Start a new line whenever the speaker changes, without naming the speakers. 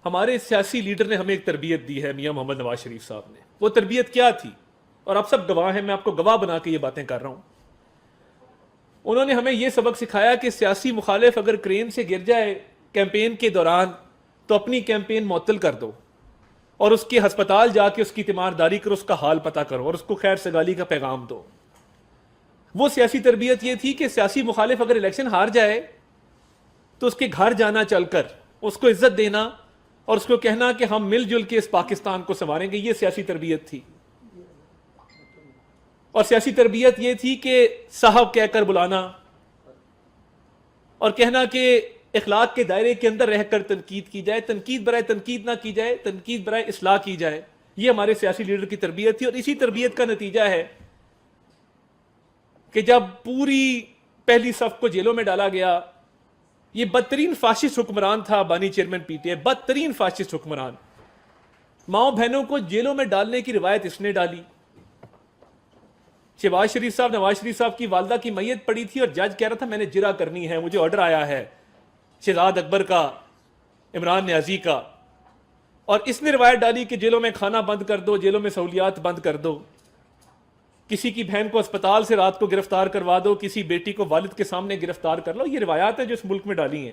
ہمارے سیاسی لیڈر نے ہمیں ایک تربیت دی ہے، میاں محمد نواز شریف صاحب نے. وہ تربیت کیا تھی؟ اور آپ سب گواہ ہیں، میں آپ کو گواہ بنا کے یہ باتیں کر رہا ہوں. انہوں نے ہمیں یہ سبق سکھایا کہ سیاسی مخالف اگر کرین سے گر جائے کیمپین کے دوران تو اپنی کیمپین معطل کر دو اور اس کے ہسپتال جا کے اس کی تیمارداری کرو، اس کا حال پتہ کرو اور اس کو خیر سگالی کا پیغام دو. وہ سیاسی تربیت یہ تھی کہ سیاسی مخالف اگر الیکشن ہار جائے تو اس کے گھر جانا چل کر اس کو عزت دینا اور اس کو کہنا کہ ہم مل جل کے اس پاکستان کو سنواریں گے. یہ سیاسی تربیت تھی. اور سیاسی تربیت یہ تھی کہ صاحب کہہ کر بلانا اور کہنا کہ اخلاق کے دائرے کے اندر رہ کر تنقید کی جائے، تنقید برائے تنقید نہ کی جائے، تنقید برائے اصلاح کی جائے. یہ ہمارے سیاسی لیڈر کی تربیت تھی. اور اسی تربیت کا نتیجہ ہے کہ جب پوری پہلی صف کو جیلوں میں ڈالا گیا، یہ بدترین فاشسٹ حکمران تھا بانی چیئرمین پی ٹی آئی، بدترین فاشسٹ حکمران. ماؤں بہنوں کو جیلوں میں ڈالنے کی روایت اس نے ڈالی. شہباز شریف صاحب، نواز شریف صاحب کی والدہ کی میت پڑی تھی اور جج کہہ رہا تھا میں نے جرا کرنی ہے، مجھے آرڈر آیا ہے شہزاد اکبر کا، عمران نیازی کا، اور اس نے روایت ڈالی کہ جیلوں میں کھانا بند کر دو، جیلوں میں سہولیات بند کر دو، کسی کی بہن کو اسپتال سے رات کو گرفتار کروا دو، کسی بیٹی کو والد کے سامنے گرفتار کر لو. یہ روایات ہیں جو اس ملک میں ڈالی ہیں.